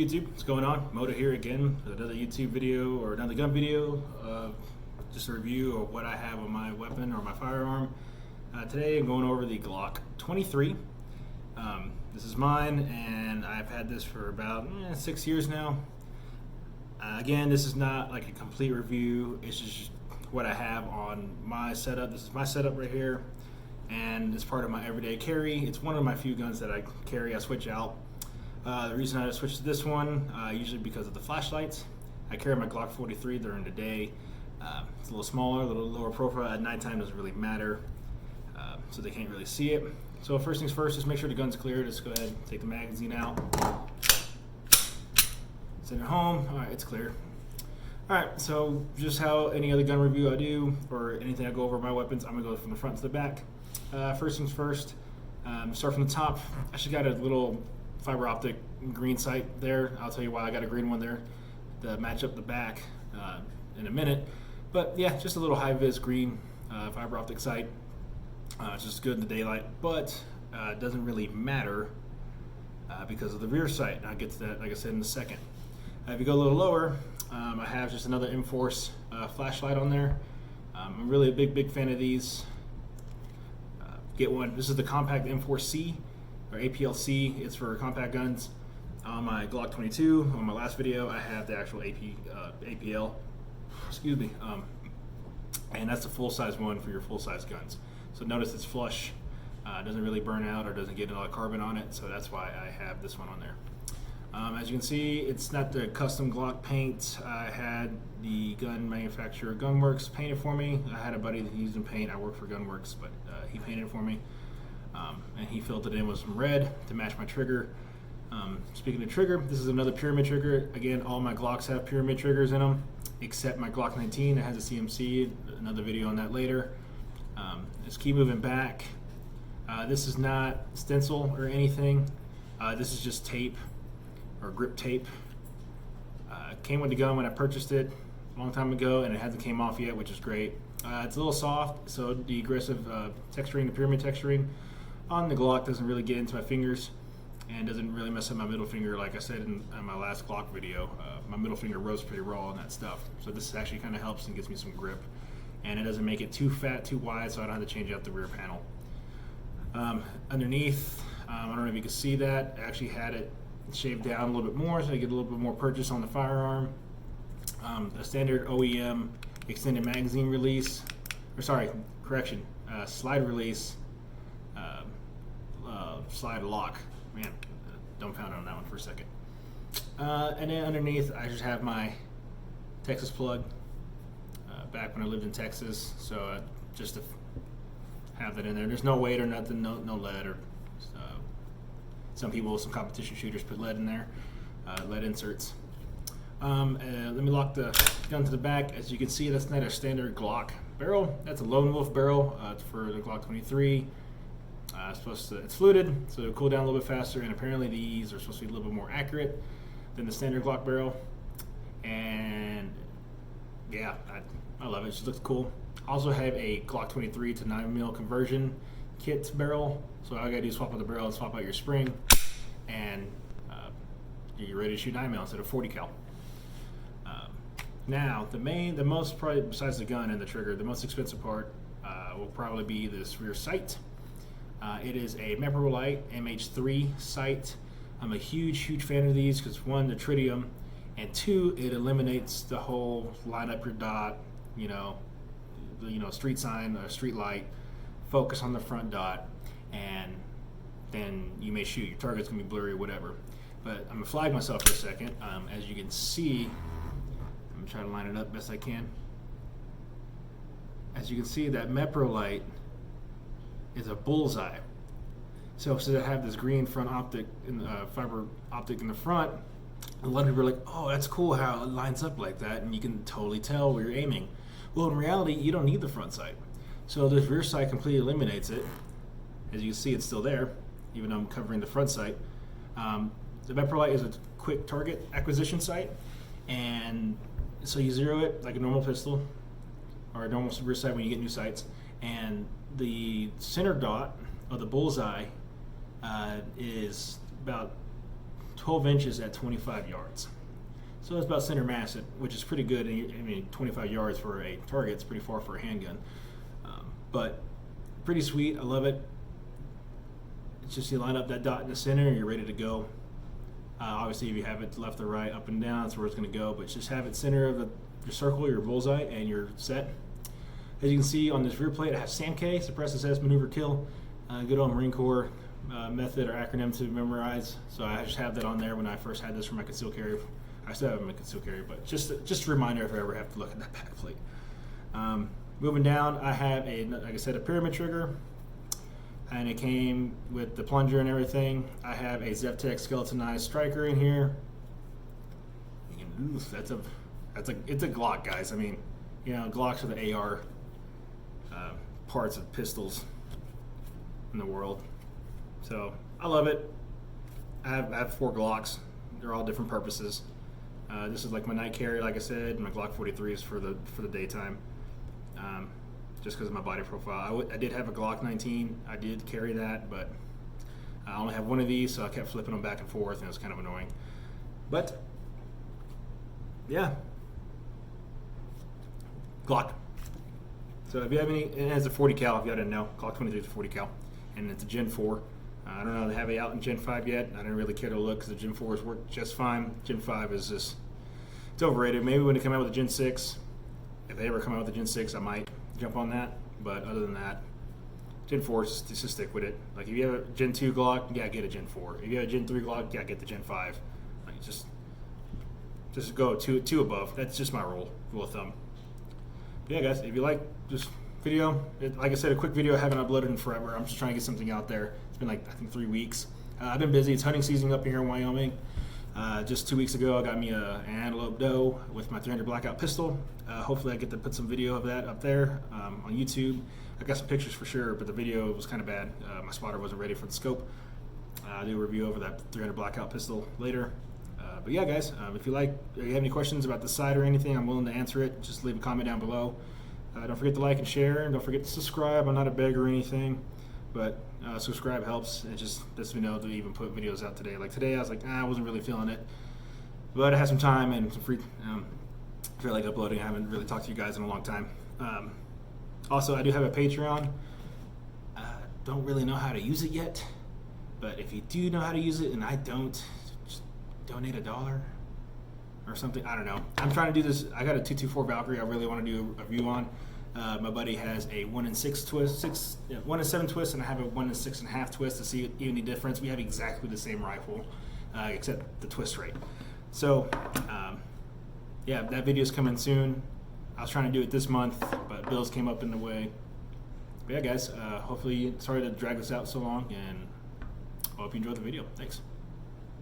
YouTube? What's going on? Moto here again with another YouTube video or another gun video. Just a review of what I have on my weapon or my firearm. Today I'm going over the Glock 23. This is mine and I've had this for about 6 years now. Again, this is not like a complete review. It's just what I have on my setup. This is my setup right here and it's part of my everyday carry. It's one of my few guns that I carry. I switch out. The reason I switched to this one, usually because of the flashlights. I carry my Glock 43 during the day. It's a little smaller, a little lower profile. At nighttime doesn't really matter, so they can't really see it. So first things first, just make sure the gun's clear. Just go ahead and take the magazine out. Send it home. All right, it's clear. All right, so just how any other gun review I do or anything I go over my weapons, I'm gonna go from the front to the back. First things first, start from the top. I actually got a little fiber optic green sight there. I'll tell you why I got a green one there to match up the back in a minute. But yeah, just a little high vis green fiber optic sight. It's just good in the daylight, but it doesn't really matter because of the rear sight. I'll get to that, like I said, in a second. If you go a little lower, I have just another M-Force flashlight on there. I'm really a big fan of these. Get one. This is the compact M4C. Or APLC, it's for compact guns. On my Glock 22, on my last video, I have the actual APL, excuse me, and that's the full-size one for your full-size guns. So notice it's flush, doesn't really burn out or doesn't get a lot of carbon on it, so that's why I have this one on there. As you can see, it's not the custom Glock paint. I had the gun manufacturer Gunworks paint it for me. I had a buddy that used paint. I work for Gunworks, but he painted it for me. And he filled it in with some red to match my trigger. Speaking of trigger, this is another pyramid trigger. Again, all my Glocks have pyramid triggers in them, except my Glock 19 that has a CMC. Another video on that later. Let's keep moving back. This is not stencil or anything. This is just tape or grip tape. Came with the gun when I purchased it a long time ago, and it hasn't came off yet, which is great. It's a little soft, so the aggressive texturing, the pyramid texturing on the Glock doesn't really get into my fingers and doesn't really mess up my middle finger. Like I said in my last Glock video, my middle finger rose pretty raw on that stuff. So this actually kind of helps and gives me some grip. And it doesn't make it too fat, too wide, so I don't have to change out the rear panel. Underneath, I don't know if you can see that, I actually had it shaved down a little bit more so I get a little bit more purchase on the firearm. A standard OEM extended magazine release, or sorry, correction, slide release, slide lock. Man, dumbfounded on that one for a second. And then underneath, I just have my Texas plug. Back when I lived in Texas, so just to have that in there. There's no weight or nothing, no lead or. Some people, some competition shooters put lead in there, lead inserts. Let me lock the gun to the back. As you can see, that's not a standard Glock barrel. That's a Lone Wolf barrel. It's for the Glock 23. It's fluted, so it'll cool down a little bit faster, and apparently these are supposed to be a little bit more accurate than the standard Glock barrel. And yeah, I love it. It just looks cool. I also have a Glock 23 to 9mm conversion kit barrel. So all you gotta do is swap out the barrel and swap out your spring, and you're ready to shoot 9mm instead of 40 cal. Now, the most probably besides the gun and the trigger, the most expensive part will probably be this rear sight. It is a Meprolite MH3 sight. I'm a huge fan of these because one, the tritium, and two, it eliminates the whole line up your dot, street sign, street light, focus on the front dot, and then you may shoot. Your target's gonna be blurry or whatever. But I'm gonna flag myself for a second. As you can see, I'm gonna try to line it up best I can. As you can see, that Meprolite is a bullseye. So I have this green front optic, fiber optic in the front, a lot of people are like, oh, that's cool how it lines up like that, and you can totally tell where you're aiming. Well, in reality, you don't need the front sight. So this rear sight completely eliminates it. As you can see, it's still there, even though I'm covering the front sight. The Meprolite is a quick target acquisition sight, and so you zero it like a normal pistol, or a normal rear sight when you get new sights, and the center dot of the bullseye is about 12 inches at 25 yards. So that's about center mass, which is pretty good. I mean, 25 yards for a target is pretty far for a handgun. But pretty sweet. I love it. It's just you line up that dot in the center and you're ready to go. Obviously, if you have it left or right, up and down, that's where it's going to go. But just have it center of your circle, your bullseye, and you're set. As you can see on this rear plate, I have SAMK, Suppress, Assess, Maneuver, Kill. Good old Marine Corps method or acronym to memorize. So I just have that on there when I first had this for my concealed carry. I still have it in my concealed carry, but just a reminder if I ever have to look at that back plate. Moving down, I have like I said, a pyramid trigger, and it came with the plunger and everything. I have a Zeptec skeletonized striker in here. It's a Glock, guys. I mean, you know, Glocks are the AR parts of pistols in the world. So I love it. I have 4 Glocks. They're all different purposes. This is like my night carry, like I said. My Glock 43 is for the daytime, just because of my body profile. I did have a Glock 19. I did carry that, but I only have one of these, so I kept flipping them back and forth, and it was kind of annoying. But yeah, Glock. So if you have any, it has a 40 cal. If you didn't know, Glock 23 is a 40 cal, and it's a Gen 4. I don't know if they have it out in Gen 5 yet. I didn't really care to look because the Gen 4s work just fine. Gen 5 is just, it's overrated. Maybe when they come out with a Gen 6, if they ever come out with a Gen 6, I might jump on that. But other than that, Gen 4, just stick with it. Like if you have a Gen 2 Glock, yeah, get a Gen 4. If you have a Gen 3 Glock, yeah, get the Gen 5. Like just go two above. That's just my rule of thumb. But yeah, guys, if you like this video, like I said, a quick video. I haven't uploaded in forever. I'm just trying to get something out there. It's been like, I think, 3 weeks. I've been busy. It's hunting season up here in Wyoming. Just 2 weeks ago, I got me an antelope doe with my 300 blackout pistol. Hopefully I get to put some video of that up there on YouTube. I got some pictures for sure, but the video was kind of bad. My spotter wasn't ready for the scope. I'll do a review over that 300 blackout pistol later. But yeah, guys, if you have any questions about the sight or anything, I'm willing to answer it. Just leave a comment down below. Don't forget to like and share, and don't forget to subscribe. I'm not a beggar or anything, but subscribe helps. It just lets me know to even put videos out today. Like today, I was like, I wasn't really feeling it, but I had some time and some free. I feel like uploading. I haven't really talked to you guys in a long time. Also, I do have a Patreon. Don't really know how to use it yet, but if you do know how to use it and I don't, just donate $1 or something. I don't know. I'm trying to do this. I got a 224 Valkyrie I really want to do a review on. My buddy has a 1 in 6 twist, 1 in 7 twist, and I have a 1 in 6.5 twist to see any difference. We have exactly the same rifle, except the twist rate. So, yeah, that video is coming soon. I was trying to do it this month, but bills came up in the way. But yeah, guys, hopefully, sorry to drag this out so long, and I hope you enjoyed the video. Thanks.